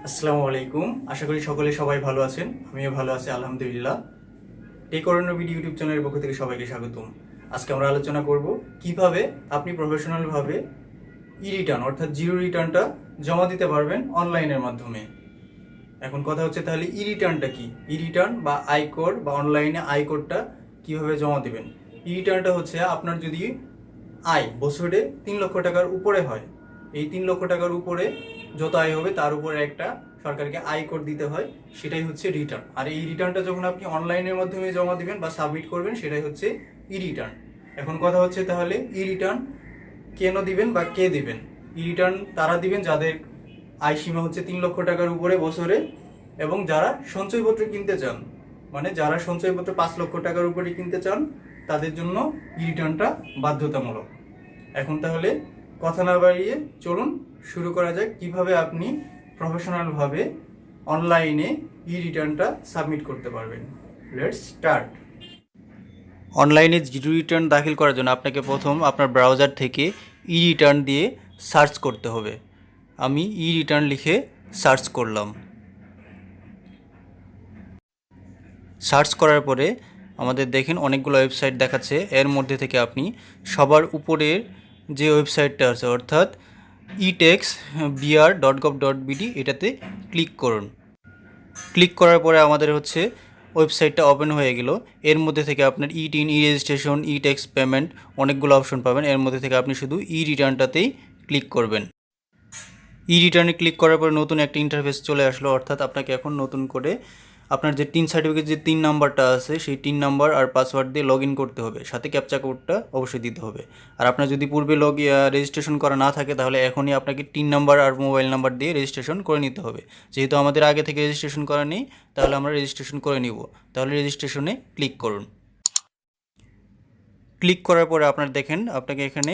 আসসালামু আলাইকুম। আশা করি সকলে সবাই ভালো আছেন। আমিও ভালো আছি আলহামদুলিল্লাহ। টেক অরণ্য বিডি ইউটিউব চ্যানেলের পক্ষ থেকে সবাইকে স্বাগতম। আজকে আমরা আলোচনা করব কিভাবে আপনি প্রফেশনালভাবে রিটার্ন অর্থাৎ জিরো রিটার্নটা জমা দিতে পারবেন অনলাইনের মাধ্যমে। এখন কথা হচ্ছে তাহলে রিটার্নটা কি? রিটার্ন বা আয়কর বা অনলাইনে আয়করটা কিভাবে জমা দিবেন? রিটার্নটা হচ্ছে আপনার যদি আয় বছরে 3 লক্ষ টাকার উপরে হয়, এই 3 লক্ষ টাকার উপরে যত আয় হবে তার উপরে একটা সরকারকে আয়কর দিতে হয়, সেটাই হচ্ছে রিটার্ন। আর এই রিটার্নটা যখন আপনি অনলাইনের মাধ্যমে জমা দিবেন বা সাবমিট করবেন সেটাই হচ্ছে রিটার্ন। এখন কথা হচ্ছে তাহলে রিটার্ন কেন দিবেন বা কে দিবেন? রিটার্ন তারা দিবেন যাদের আয় সীমা হচ্ছে 3 লক্ষ টাকার উপরে বছরে এবং যারা সঞ্চয়পত্র কিনতে চান, মানে যারা সঞ্চয়পত্র 5 লক্ষ টাকার উপরে কিনতে চান তাদের জন্য রিটার্নটা বাধ্যতামূলক। এখন তাহলে কথা না বাড়িয়ে চলুন শুরু করা যাক কিভাবে আপনি প্রফেশনালভাবে অনলাইনে রিটার্নটা সাবমিট করতে পারবেন। Let's start. অনলাইনে জিরো রিটার্ন দাখিল করার জন্য আপনাকে প্রথম আপনার ব্রাউজার থেকে রিটার্ন দিয়ে সার্চ করতে হবে। আমি রিটার্ন লিখে সার্চ করলাম। সার্চ করার পরে আমাদের দেখেন অনেকগুলো ওয়েবসাইট দেখাচ্ছে। এর মধ্যে থেকে আপনি সবার উপরের যে ওয়েবসাইটটা আছে অর্থাৎ etax.br.gov.bd এটাতে ক্লিক করুন। ক্লিক করার পরে আমাদের হচ্ছে ওয়েবসাইটটা ওপেন হয়ে গেল। এর মধ্যে থেকে আপনার ই-টিন, ই-রেজিস্ট্রেশন, ই-ট্যাক্স পেমেন্ট অনেকগুলো অপশন পাবেন। এর মধ্যে থেকে আপনি শুধু রিটার্নটাতেই ক্লিক করবেন। রিটার্নে ক্লিক করার পরে নতুন একটা ইন্টারফেস চলে আসলো, অর্থাৎ আপনাকে এখন নতুন করে আপনার যে টিন সার্টিফিকেট যে 3 নাম্বারটা আছে সেই 3 নাম্বার আর পাসওয়ার্ড দিয়ে লগ ইন করতে হবে, সাথে ক্যাপচা কোডটা অবশ্যই দিতে হবে। আর আপনার যদি পূর্বে রেজিস্ট্রেশন করা না থাকে তাহলে এখনই আপনাকে 3 নাম্বার আর মোবাইল নাম্বার দিয়ে রেজিস্ট্রেশন করে নিতে হবে। যেহেতু আমাদের আগে থেকে রেজিস্ট্রেশন করা নেই তাহলে আমরা রেজিস্ট্রেশন করে নিব। তাহলে রেজিস্ট্রেশনে ক্লিক করুন। ক্লিক করার পরে আপনার দেখেন আপনাকে এখানে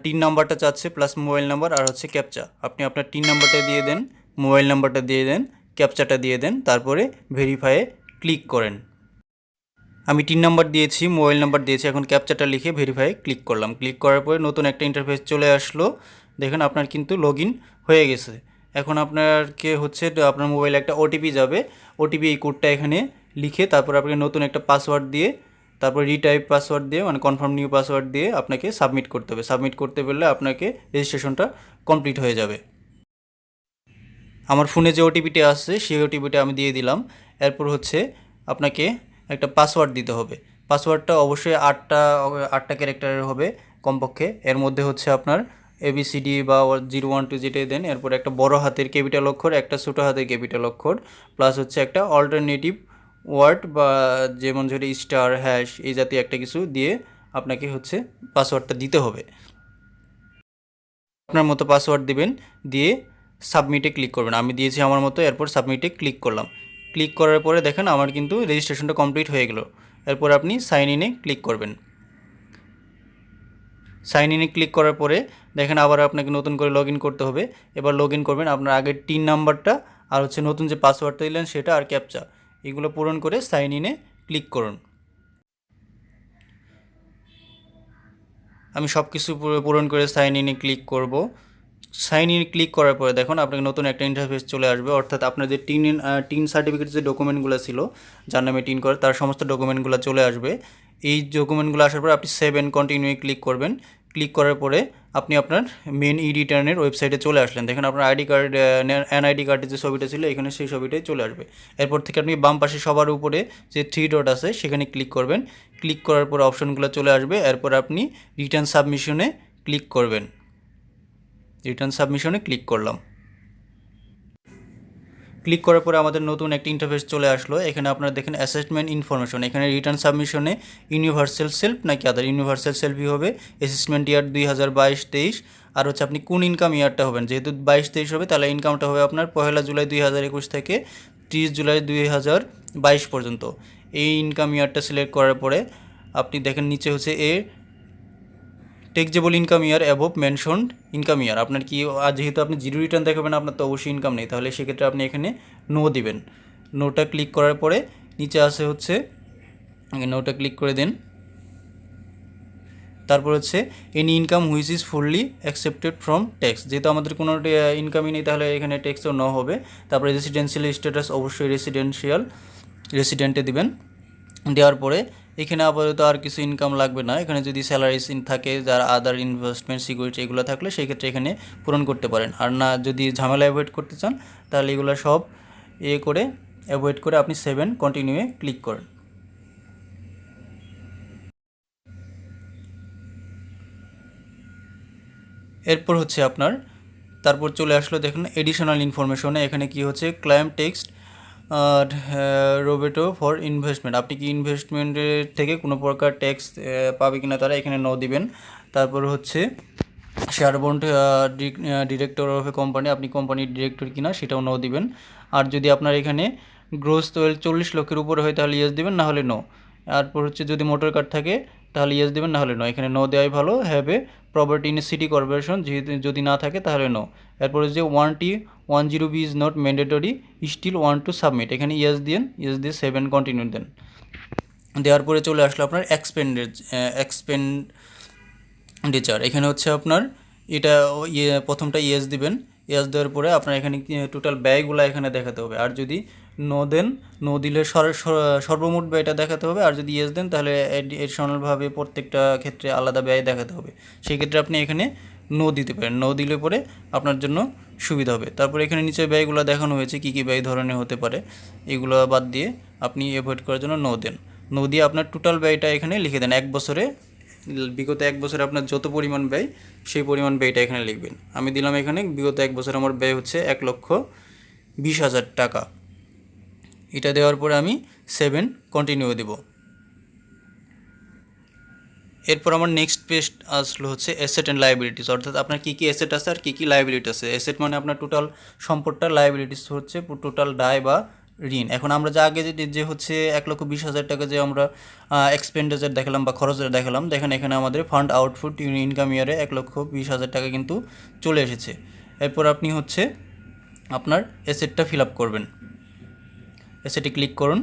3 নাম্বারটা চাচ্ছে প্লাস মোবাইল নাম্বার আর হচ্ছে ক্যাপচা। আপনি আপনার 3 নাম্বারটা দিয়ে দেন, মোবাইল নাম্বারটা দিয়ে দেন, ক্যাপচাটা দিয়ে দেন, তারপরে ভেরিফাইয়ে ক্লিক করেন। আমি 3 নাম্বার দিয়েছি, মোবাইল নাম্বার দিয়েছি, এখন ক্যাপচাটা লিখে ভেরিফাইয়ে ক্লিক করলাম। ক্লিক করার পরে নতুন একটা ইন্টারফেস চলে আসলো। দেখেন আপনার কিন্তু লগ ইন হয়ে গেছে। এখন আপনাকে হচ্ছে আপনার মোবাইলে একটা ওটিপি যাবে। ওটিপি এই কোডটা এখানে লিখে তারপর আপনাকে নতুন একটা পাসওয়ার্ড দিয়ে তারপর রিটাইপ পাসওয়ার্ড দিয়ে মানে কনফার্ম নিউ পাসওয়ার্ড দিয়ে আপনাকে সাবমিট করতে হবে। সাবমিট করতে পারলে আপনাকে রেজিস্ট্রেশনটা কমপ্লিট হয়ে যাবে। আমার ফোনে যে ওটিপিটা আসছে সেই ওটিপিটা আমি দিয়ে দিলাম। এরপর হচ্ছে আপনাকে একটা পাসওয়ার্ড দিতে হবে। পাসওয়ার্ডটা অবশ্যই আটটা ক্যারেক্টারের হবে কমপক্ষে। এর মধ্যে হচ্ছে আপনার ABCD বা 012 যেটাই দেন, এরপর একটা বড় হাতের ক্যাপিটাল অক্ষর, একটা ছোটো হাতের ক্যাপিটাল অক্ষর, প্লাস হচ্ছে একটা অল্টারনেটিভ ওয়ার্ড বা যেমন ধরে স্টার, হ্যাশ এই জাতীয় একটা কিছু দিয়ে আপনাকে হচ্ছে পাসওয়ার্ডটা দিতে হবে। আপনার মতো পাসওয়ার্ড দিবেন, দিয়ে সাবমিটে ক্লিক করবেন। আমি দিয়েছি আমার মতো, এরপর সাবমিটে ক্লিক করলাম। ক্লিক করার পরে দেখেন আমার কিন্তু রেজিস্ট্রেশনটা কমপ্লিট হয়ে গেল। এরপর আপনি সাইন ইনে ক্লিক করবেন। সাইন ইনে ক্লিক করার পরে দেখেন আবার আপনাকে নতুন করে লগ ইন করতে হবে। এবার লগ ইন করবেন আপনার আগের 3 নাম্বারটা আর হচ্ছে নতুন যে পাসওয়ার্ডটা দিলেন সেটা আর ক্যাপচা, এগুলো পূরণ করে সাইন ইনে ক্লিক করুন। আমি সব কিছু পূরণ করে সাইন ইনে ক্লিক করব। সাইন ইন ক্লিক করার পরে দেখুন আপনাকে নতুন একটা ইন্টারফেস চলে আসবে, অর্থাৎ আপনার যে টিন সার্টিফিকেট যে ডকুমেন্টগুলো ছিল যার নামে টিন করে তার সমস্ত ডকুমেন্টগুলো চলে আসবে। এই ডকুমেন্টগুলো আসার পর আপনি সেভ অ্যান্ড কন্টিনিউ ক্লিক করবেন। ক্লিক করার পরে আপনি আপনার মেন রিটার্নের ওয়েবসাইটে চলে আসলেন। দেখেন আপনার আইডি কার্ড, এনআইডি কার্ডের যে ছবিটা ছিল এখানে সেই ছবিটাই চলে আসবে। এরপর থেকে আপনি বাম পাশে সবার উপরে যে 3 ডট আছে সেখানে ক্লিক করবেন। ক্লিক করার পর অপশনগুলো চলে আসবে। এরপর আপনি রিটার্ন সাবমিশনে ক্লিক করবেন। রিটার্ন সাবমিশনে ক্লিক করলাম। ক্লিক করার পরে আমাদের নতুন একটা ইন্টারফেস চলে আসলো। এখানে আপনারা দেখেন অ্যাসেসমেন্ট ইনফরমেশন, এখানে রিটার্ন সাবমিশনে ইউনিভার্সাল সেলফ নাকি আদার। ইউনিভার্সাল সেলফই হবে। অ্যাসেসমেন্ট ইয়ার 2022-23 আর হচ্ছে আপনি কোন ইনকাম ইয়ারটা হবেন, যেহেতু 22-23 হবে তাহলে ইনকামটা হবে আপনার 1 জুলাই 2021 থেকে 30 জুলাই 2022 পর্যন্ত। এই ইনকাম ইয়ারটা সিলেক্ট করার পরে আপনি দেখেন নিচে হচ্ছে টেক্সেবল ইনকাম ইয়ার অ্যাবভ মেনশনড ইনকাম ইয়ার। আপনার কি যেহেতু আপনি জিরো রিটার্ন দেখাবেন আপনার তো অবশ্যই ইনকাম নেই, তাহলে সেক্ষেত্রে আপনি এখানে নো দিবেন। নোটা ক্লিক করার পরে নিচে আসে হচ্ছে নোটা ক্লিক করে দেন। তারপর হচ্ছে any income which is fully accepted from tax, যেহেতু আমাদের কোনো ইনকামই নেই তাহলে এখানে ট্যাক্সও ন হবে। তারপরে রেসিডেন্সিয়াল স্ট্যাটাস অবশ্যই রেসিডেন্টে দিবেন। দেওয়ার পরে এখানে আপাতত আর কিছু ইনকাম লাগবে না, এখানে যদি স্যালারিস থাকে, যার আদার ইনভেস্টমেন্ট সিকিউরিটি এগুলো থাকলে সেই ক্ষেত্রে এখানে পূরণ করতে পারেন। আর না যদি ঝামেলা অ্যাভয়েড করতে চান তাহলে এগুলো সব অ্যাভয়েড করে আপনি 7 কন্টিনিউয়ে ক্লিক করেন। এরপর হচ্ছে আপনার তারপর চলে আসলো দেখুন এডিশনাল ইনফরমেশনে, এখানে কি হচ্ছে ক্লায়েম টেক্সট আর রোবেটো ফর ইনভেস্টমেন্ট, আপনি কি ইনভেস্টমেন্টের থেকে কোনো প্রকার ট্যাক্স পাবে কিনা তারা এখানে ন দিবেন। তারপর হচ্ছে share bond director of a company, আপনি কোম্পানির ডিরেক্টর কিনা সেটাও ন দিবেন। আর যদি আপনার এখানে গ্রোস 40 লক্ষের উপরে হয় তাহলে ইয়েস দিবেন, না হলে নো। তারপর হচ্ছে যদি মোটর কার থাকে তাহলে ইয়েস দেবেন, না হলে নো। এখানে নো দেওয়াই ভালো। Have a property in a city corporation, যেহেতু যদি না থাকে তাহলে নো। এরপর হচ্ছে 10B is not mandatory, still want to submit, এখানে ইয়েস দিয়ে 7 কন্টিনিউ দেন। দেওয়ার পরে চলে আসলো আপনার এক্সপেন্ডিচার, এখানে হচ্ছে আপনার এটা প্রথমটা ইয়েস দিবেন। ইয়েস দেওয়ার পরে আপনার এখানে টোটাল ব্যয়গুলো এখানে দেখাতে হবে। আর যদি নো দেন, নো দিলে সর্বমোট ব্যয়টা দেখাতে হবে। আর যদি ইয়েস দেন তাহলে এডিশনালভাবে প্রত্যেকটা ক্ষেত্রে আলাদা ব্যয় দেখাতে হবে। সেই ক্ষেত্রে আপনি এখানে নো দিতে পারেন, নো দিলে পরে আপনার জন্য সুবিধা হবে। তারপর এখানে নিচে ব্যয়গুলো দেখানো হয়েছে কী কী ব্যয় ধরনের হতে পারে, এগুলো বাদ দিয়ে আপনি অ্যাভয়েড করার জন্য নো দেন। নো দিয়ে আপনার টোটাল ব্যয়টা এখানে লিখে দেন, বিগত এক বছরে আপনার যত পরিমাণ ব্যয় সেই পরিমাণ ব্যয়টা এখানে লিখবেন। আমি দিলাম এখানে বিগত এক বছর আমার ব্যয় হচ্ছে 1,20,000 টাকা। এটা দেওয়ার পরে আমি 7 কন্টিনিউ দেব। এরপর আমার নেক্সট পেজ আসলো হচ্ছে অ্যাসেট অ্যান্ড লায়াবিলিটিস, অর্থাৎ আপনার কী কী অ্যাসেট আছে আর কী কী লায়াবিলিটি আছে। অ্যাসেট মানে আপনার টোটাল সম্পদটা, লায়াবিলিটিস হচ্ছে টোটাল দায় বা ঋণ। এখন আমরা যা আগে যে হচ্ছে 1,20,000 টাকা যে আমরা এক্সপেন্ডিচার দেখালাম বা খরচের দেখালাম, দেখেন এখানে আমাদের ফান্ড আউটপুট ইনকাম ইয়ারে 1,20,000 টাকা কিন্তু চলে এসেছে। এরপর আপনি হচ্ছে আপনার অ্যাসেটটা ফিল আপ করবেন, অ্যাসেটে ক্লিক করুন।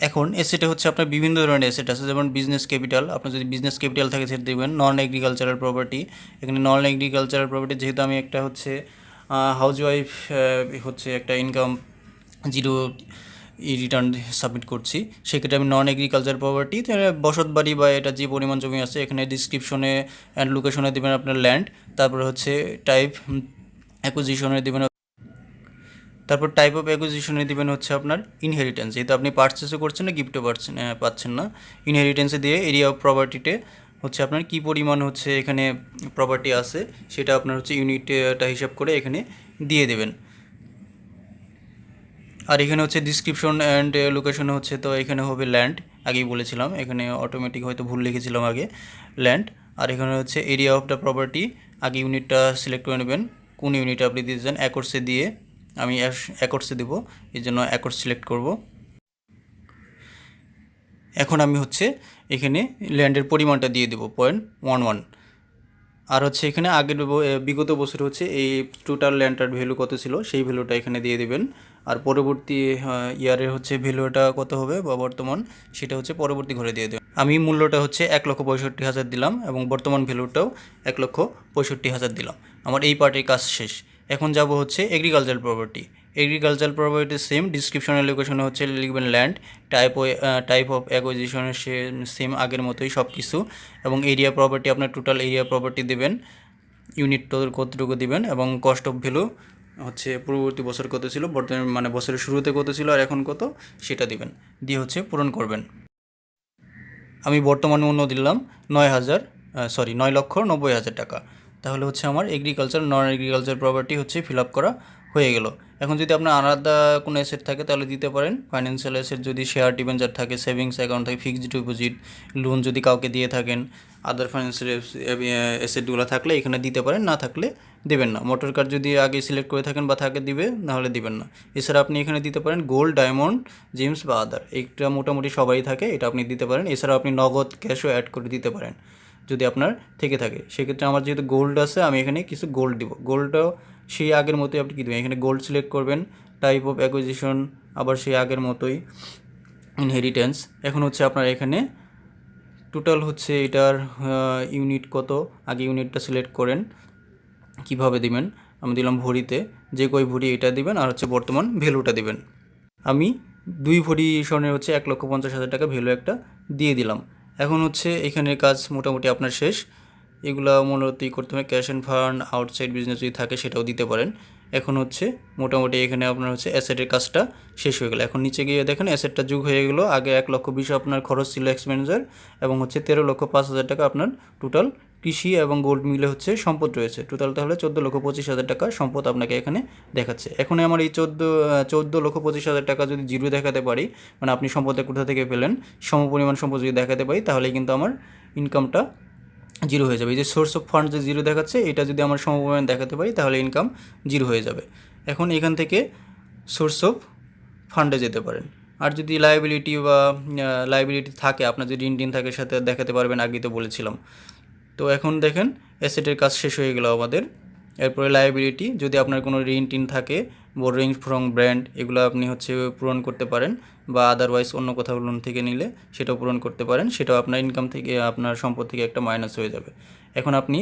এখন এসেটে হচ্ছে আপনার বিভিন্ন ধরনের এসেট আছে, যেমন বিজনেস ক্যাপিটাল, আপনার যদি বিজনেস ক্যাপিটাল থাকে সেটা দেবেন। নন এগ্রিকালচারাল প্রপার্টি, এখানে নন এগ্রিকালচারাল প্রপার্টি যেহেতু আমি একটা হচ্ছে হাউস ওয়াইফ হচ্ছে একটা ইনকাম জিরো রিটার্ন সাবমিট করছি, সেক্ষেত্রে আমি নন এগ্রিকালচার প্রপার্টি বসত বাড়ি বা এটা যে পরিমাণ জমি আছে এখানে ডিসক্রিপশনে অ্যান্ড লোকেশনে দেবেন আপনার ল্যান্ড। তারপরে হচ্ছে টাইপ অ্যাকুইজিশনে দেবেন, তারপর টাইপ অফ অ্যাকুইজিশনে দেবেন হচ্ছে আপনার ইনহেরিটেন্স, যেহেতু আপনি পারচেসও করছেন না গিফটও পাচ্ছেন না। ইনহেরিটেন্সে দিয়ে এরিয়া অফ প্রপার্টিতে হচ্ছে আপনার কী পরিমাণ হচ্ছে এখানে প্রপার্টি আছে সেটা আপনার হচ্ছে ইউনিটটা হিসাব করে এখানে দিয়ে দেবেন। আর এখানে হচ্ছে ডিসক্রিপশন অ্যান্ড লোকেশন হচ্ছে, তো এখানে হবে ল্যান্ড, আগেই বলেছিলাম, এখানে অটোমেটিক হয়তো ভুল লিখেছিলাম আগে, ল্যান্ড। আর এখানে হচ্ছে এরিয়া অফ দ্য প্রপার্টি, আগে ইউনিটটা সিলেক্ট করে নেবেন কোন ইউনিট আপনি দিতে চান। একর্সে দিয়ে আমি একর্সে দেবো, এই জন্য একর্স সিলেক্ট করব। এখন আমি হচ্ছে এখানে ল্যান্ডের পরিমাণটা দিয়ে দেবো 0.11। আর হচ্ছে এখানে আগের বিগত বছর হচ্ছে এই টোটাল ল্যান্ডটার ভ্যালু কত ছিল সেই ভ্যালুটা এখানে দিয়ে দেবেন। আর পরবর্তী ইয়ারের হচ্ছে ভ্যালুটা কত হবে বা বর্তমান সেটা হচ্ছে পরবর্তী ঘরে দিয়ে দেবেন। আমি মূল্যটা হচ্ছে 1,65,000 দিলাম এবং বর্তমান ভ্যালুটাও 1,65,000 দিলাম। আমার এই পার্টের কাজ শেষ। এখন যাব হচ্ছে agriculture property. Agriculture property same, ডিসক্রিপশনের লোকেশনে হচ্ছে লিখবেন ল্যান্ড, টাইপ অফ অ্যাকুইজিশনের সেম আগের মতোই সব কিছু, এবং এরিয়া প্রপার্টি আপনার টোটাল এরিয়া প্রপার্টি দেবেন, ইউনিট কতটুকু দিবেন, এবং কস্ট অফ ভ্যালু হচ্ছে পূর্ববর্তী বছর কত ছিল, বর্তমানে মানে বছরের শুরুতে কত ছিল আর এখন কত সেটা দিবেন, দিয়ে হচ্ছে পূরণ করবেন। আমি বর্তমান মূল্য দিলাম 9,90,000 টাকা। তাহলে হচ্ছে আমার এগ্রিকালচার নন এগ্রিকালচার প্রপার্টি হচ্ছে ফিল আপ করা হয়ে গেল। এখন যদি আপনার আলাদা কোনো অ্যাসেট থাকে তাহলে দিতে পারেন। ফাইন্যান্সিয়াল অ্যাসেট যদি শেয়ার ডিবেঞ্চার থাকে, সেভিংস অ্যাকাউন্ট থাকে, ফিক্সড ডিপোজিট, লোন যদি কাউকে দিয়ে থাকেন, আদার ফাইন্যান্সিয়াল অ্যাসেটগুলো থাকলে এখানে দিতে পারেন, না থাকলে দেবেন না। মোটর কার যদি আগে সিলেক্ট করে থাকেন বা থাকে দিবে, নাহলে দিবেন না। এছাড়া আপনি এখানে দিতে পারেন গোল্ড, ডায়মন্ড, জেমস বা আদার, এটা মোটামুটি সবাই থাকে, এটা আপনি দিতে পারেন। এছাড়া আপনি নগদ ক্যাশও অ্যাড করে দিতে পারেন যদি আপনার থেকে থাকে। সেক্ষেত্রে আমার যেহেতু গোল্ড আছে আমি এখানে কিছু গোল্ড দিব। গোল্ডটাও সেই আগের মতোই আপনি কী দেবেন, এখানে গোল্ড সিলেক্ট করবেন, টাইপ অফ অ্যাকুইজিশন আবার সেই আগের মতোই ইনহেরিটেন্স। এখন হচ্ছে আপনার এখানে টোটাল হচ্ছে এটার ইউনিট কত, আগে ইউনিটটা সিলেক্ট করেন। কিভাবে দিবেন, আমি দিলাম ভরিতে, যে কই ভরি এটা দিবেন, আর হচ্ছে বর্তমান ভ্যালুটা দিবেন। আমি 2 ভরি স্বর্ণের হচ্ছে 1,50,000 টাকা ভ্যালু একটা দিয়ে দিলাম। এখন হচ্ছে এখানের কাজ মোটামুটি আপনার শেষ। এগুলা মূলত করতে হবে, cash and fund, outside business যদি থাকে সেটাও দিতে পারেন। এখন হচ্ছে মোটামুটি এখানে আপনার হচ্ছে অ্যাসেটের কাজটা শেষ হয়ে গেল। এখন নিচে গিয়ে দেখেন অ্যাসেটটা যোগ হয়ে গেলো। আগে 1,20,000 আপনার খরচ ছিল এক্সপেন্ডিচার, এবং হচ্ছে 13,05,000 টাকা আপনার টোটাল কৃষি এবং গোল্ড মিলে হচ্ছে সম্পদ রয়েছে। টোটাল তাহলে 14,25,000 টাকা সম্পদ আপনাকে এখানে দেখাচ্ছে। এখন আমার এই 14,25,000 টাকা যদি জিরো দেখাতে পারি, মানে আপনি সম্পদটা কোথা থেকে পেলেন, সমপরিমাণ সম্পদ যদি দেখাতে পারি, তাহলে কিন্তু আমার ইনকামটা জিরো হয়ে যাবে। এই যে সোর্স অফ ফান্ড যে জিরো দেখাচ্ছে, এটা যদি আমার সমপরিমাণ দেখাতে পারি তাহলে ইনকাম জিরো হয়ে যাবে। এখন এখান থেকে সোর্স অফ ফান্ডে যেতে পারেন। আর যদি লাইবিলিটি থাকে, আপনার যদি ঋণ থাকে সাথে দেখাতে পারবেন, আগেই তো বলেছিলাম। তো এখন দেখেন অ্যাসেটের কাজ শেষ হয়ে গেল আমাদের। এরপরে লায়াবিলিটি, যদি আপনার কোনো ঋণ থাকে, বোরোয়িং ফ্রম ব্র্যান্ড, এগুলো আপনি হচ্ছে পূরণ করতে পারেন, বা আদারওয়াইজ অন্য কোথাও লোন থেকে নিলে সেটাও পূরণ করতে পারেন। সেটাও আপনার ইনকাম থেকে, আপনার সম্পদ থেকে একটা মাইনাস হয়ে যাবে। এখন আপনি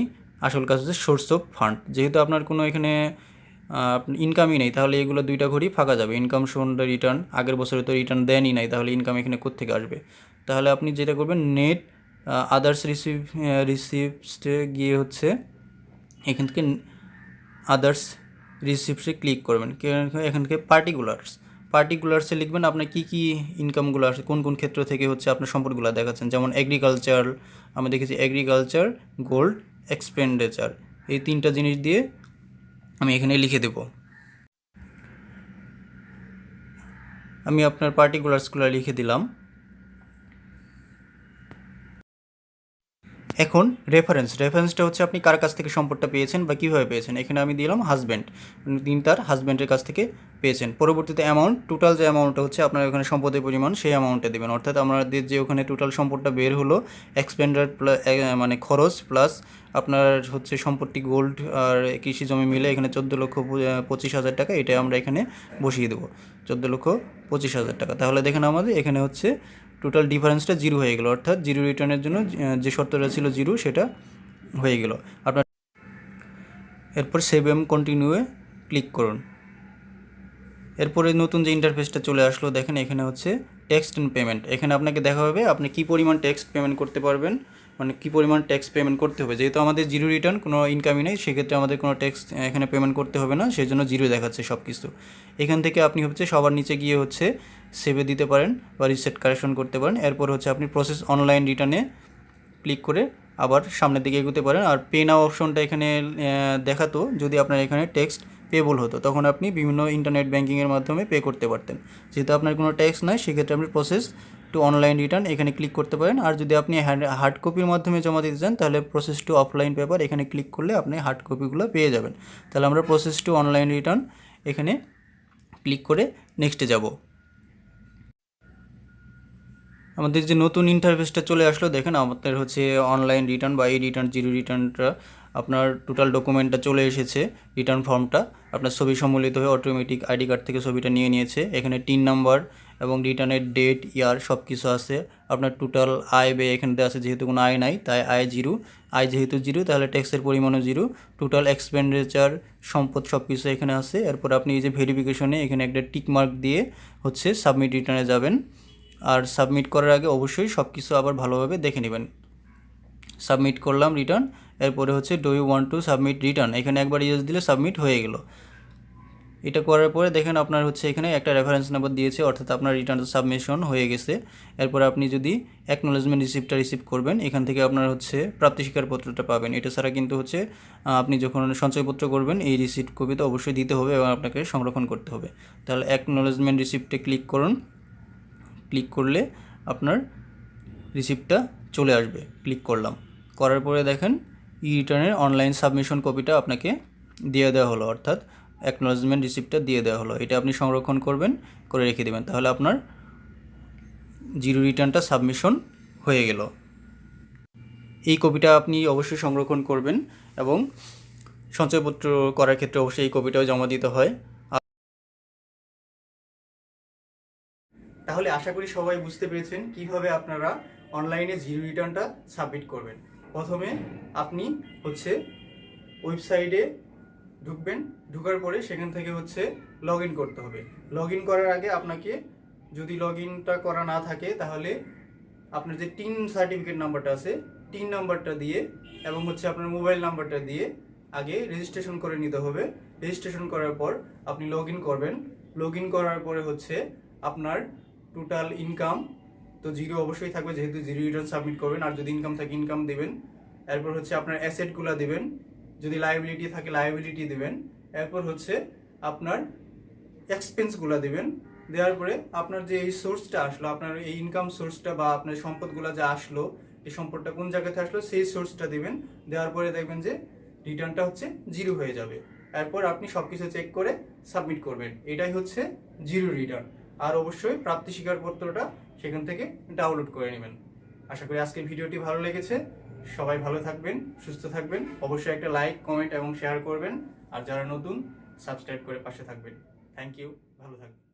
আসল কাজ হচ্ছে সোর্স অফ ফান্ড। যেহেতু আপনার কোনো এখানে ইনকামই নেই, তাহলে এগুলো দুইটা ঘড়ি ফাঁকা যাবে। ইনকাম শোন দ্য রিটার্ন, আগের বছরে তো রিটার্ন দেনই নাই, তাহলে ইনকাম এখানে কোত্থেকে আসবে? তাহলে আপনি যেটা করবেন, নেট আদার্স রিসিভসে গিয়ে হচ্ছে এখান থেকে আদার্স রিসিপ্টসে ক্লিক করবেন। এখান থেকে পার্টিকুলার্সে লিখবেন আপনার কী কী ইনকামগুলো আসে, কোন কোন ক্ষেত্র থেকে হচ্ছে আপনার সম্পদগুলো দেখাচ্ছেন। যেমন এগ্রিকালচার, আমি দেখেছি এগ্রিকালচার, গোল্ড, এক্সপেন্ডিচার, এই 3টা জিনিস দিয়ে আমি এখানে লিখে দেব। আমি আপনার পার্টিকুলার্সগুলো লিখে দিলাম। এখন রেফারেন্সটা হচ্ছে আপনি কার কাছ থেকে সম্পদটা পেয়েছেন বা কীভাবে পেয়েছেন। এখানে আমি দিলাম হাজব্যান্ড, তিনি তার হাজব্যান্ডের কাছ থেকে পেয়েছেন। পরবর্তীতে অ্যামাউন্ট, টোটাল যে অ্যামাউন্টটা হচ্ছে আপনার ওখানে সম্পদের পরিমাণ, সেই অ্যামাউন্টটা দেবেন। অর্থাৎ আমাদের যে ওখানে টোটাল সম্পদটা বের হলো, এক্সপেন্ডার মানে খরচ প্লাস আপনার হচ্ছে সম্পত্তি গোল্ড আর কৃষি জমি মিলে এখানে 14,25,000 টাকা, এটা আমরা এখানে বসিয়ে দেবো, 14,25,000 টাকা। তাহলে দেখেন আমাদের এখানে হচ্ছে টোটাল ডিফারেন্সটা জিরো হয়ে গেল, অর্থাৎ জিরো রিটার্নের জন্য যে শর্তটা ছিল জিরো, সেটা হয়ে গেল আপনার। এরপর সেভ এম কন্টিনিউয়ে ক্লিক করুন। এরপরে নতুন যে ইন্টারফেসটা চলে আসলো, দেখেন এখানে হচ্ছে ট্যাক্স অ্যান্ড পেমেন্ট। এখানে আপনাকে দেখা হবে আপনি কী পরিমাণ ট্যাক্স পেমেন্ট করতে পারবেন, মানে কী পরিমাণ ট্যাক্স পেমেন্ট করতে হবে। যেহেতু আমাদের জিরো রিটার্ন, কোনো ইনকামই নেই, সেক্ষেত্রে আমাদের কোনো ট্যাক্স এখানে পেমেন্ট করতে হবে না, সেই জন্য জিরো দেখাচ্ছে সব কিছু। এখান থেকে আপনি হচ্ছে সবার নিচে গিয়ে হচ্ছে সেভে দিতে পারেন বা রিসেট কারেকশন করতে পারেন। এরপর হচ্ছে আপনি প্রসেস অনলাইন রিটার্নে ক্লিক করে আবার সামনের দিকে এগোতে পারেন। আর পে নাও অপশনটা এখানে দেখাতো, যদি আপনার এখানে ট্যাক্স পেবল হতো, তখন আপনি বিভিন্ন ইন্টারনেট ব্যাঙ্কিংয়ের মাধ্যমে পে করতে পারতেন। যেহেতু আপনার কোনো ট্যাক্স নাই, সেক্ষেত্রে আপনি প্রসেস টু অনলাইন রিটার্ন এখানে ক্লিক করতে পারেন। আর যদি আপনি হার্ড কপির মাধ্যমে জমা দিতে চান, তাহলে প্রসেস টু অফলাইন পেপার এখানে ক্লিক করলে আপনি হার্ড কপিগুলো পেয়ে যাবেন। তাহলে আমরা প্রসেস টু অনলাইন রিটার্ন এখানে ক্লিক করে নেক্সটে যাব। আমাদের যে নতুন ইন্টারফেসটা চলে আসলো, দেখেন আমাদের হচ্ছে অনলাইন রিটার্ন বা এই রিটার্ন জিরো রিটার্নটা, আপনার টোটাল ডকুমেন্টটা চলে এসেছে। রিটার্ন ফর্মটা আপনার ছবি সম্মিলিত হয়ে অটোমেটিক আইডি কার্ড থেকে ছবিটা নিয়ে নিয়েছে। এখানে টিন নাম্বার এবং রিটার্নের ডেট, ইয়ার সব কিছু আছে। আপনার টোটাল আয় ব্যয় এখানে দেওয়া আছে, যেহেতু কোনো আয় নাই তাই আয় জিরো। আয় যেহেতু জিরো, তাহলে ট্যাক্সের পরিমাণও জিরো। টোটাল এক্সপেন্ডিচার, সম্পদ সব কিছু এখানে আছে। এরপর আপনি এই যে ভেরিফিকেশনে এখানে একটা টিক মার্ক দিয়ে হচ্ছে সাবমিট রিটার্নে যাবেন। আর সাবমিট করার আগে অবশ্যই সব কিছু আবার ভালোভাবে দেখে নেবেন। সাবমিট করলাম রিটার্ন। এরপরে হচ্ছে do you want to submit return, এখানে একবার ইয়েস দিলে সাবমিট হয়ে গেল। এটা করার পরে দেখেন আপনার হচ্ছে এখানে একটা রেফারেন্স নাম্বার দিয়েছে, অর্থাৎ আপনার রিটার্ন সাবমিশন হয়ে গেছে। এরপর আপনি যদি অ্যাকনোলেজমেন্ট রিসিপ্টটা রিসিভ করবেন, এখান থেকে আপনার হচ্ছে প্রাপ্তি স্বীকারপত্রটা পাবেন। এটা ছাড়া কিন্তু হচ্ছে আপনি যখন সঞ্চয়পত্র করবেন, এই রিসিপ্ট কপি তো অবশ্যই দিতে হবে এবং আপনাকে সংরক্ষণ করতে হবে। তাহলে অ্যাকনোলেজমেন্ট রিসিপ্টে ক্লিক করুন। ক্লিক করলে আপনার রিসিপ্টটা চলে আসবে। ক্লিক করলাম, করার পরে দেখেন ই রিটার্নের অনলাইন সাবমিশন কপিটা আপনাকে দিয়ে দেওয়া হলো, অর্থাৎ অ্যাকনোলেজমেন্ট রিসিপ্টটা দিয়ে দেওয়া হলো। এটা আপনি সংরক্ষণ করবেন, করে রেখে দেবেন। তাহলে আপনার জিরো রিটার্নটা সাবমিশন হয়ে গেল। এই কপিটা আপনি অবশ্যই সংরক্ষণ করবেন এবং সঞ্চয়পত্র করার ক্ষেত্রে অবশ্যই এই কপিটাও জমা দিতে হয়। তাহলে আশা করি সবাই বুঝতে পেরেছেন কিভাবে আপনারা অনলাইনে জিরো রিটার্নটা সাবমিট করবেন। প্রথমে আপনি হচ্ছে ওয়েবসাইটে ঢুকবেন, ঢুকার পরে সেখান থেকে হচ্ছে লগ ইন করতে হবে। লগ ইন করার আগে আপনাকে যদি লগ ইনটা করা না থাকে তাহলে আপনার যে টিন সার্টিফিকেট নাম্বারটা আছে, টিন নাম্বারটা দিয়ে এবং হচ্ছে আপনার মোবাইল নাম্বারটা দিয়ে আগে রেজিস্ট্রেশন করে নিতে হবে। রেজিস্ট্রেশন করার পর আপনি লগ ইন করবেন। লগ ইন করার পরে হচ্ছে আপনার টোটাল ইনকাম তো জিরো অবশ্যই থাকবে, যেহেতু জিরো রিটার্ন সাবমিট করবেন। আর যদি ইনকাম থাকে ইনকাম দেবেন। এরপর হচ্ছে আপনার অ্যাসেটগুলো দিবেন, যদি লায়াবিলিটি থাকে লায়াবিলিটি দিবেন। এরপর হচ্ছে আপনার এক্সপেন্সগুলো দিবেন। দেওয়ার পরে আপনার যে এই সোর্সটা আসলো, আপনার এই ইনকাম সোর্সটা বা আপনার সম্পদগুলো যা আসলো, এই সম্পদটা কোন জায়গাতে আসলো সেই সোর্সটা দিবেন। দেওয়ার পরে দেখবেন যে রিটার্নটা হচ্ছে জিরো হয়ে যাবে। এরপর আপনি সবকিছু চেক করে সাবমিট করবেন। এটাই হচ্ছে জিরো রিটার্ন। আর অবশ্যই প্রাপ্তি স্বীকারপত্রটা সেখান থেকে ডাউনলোড করে নেবেন। আশা করি আজকের ভিডিওটি ভালো লেগেছে। সবাই ভালো থাকবেন, সুস্থ থাকবেন। অবশ্যই একটা লাইক, কমেন্ট এবং শেয়ার করবেন। আর যারা নতুন সাবস্ক্রাইব করে পাশে থাকবেন। থ্যাংক ইউ, ভালো থাকবেন।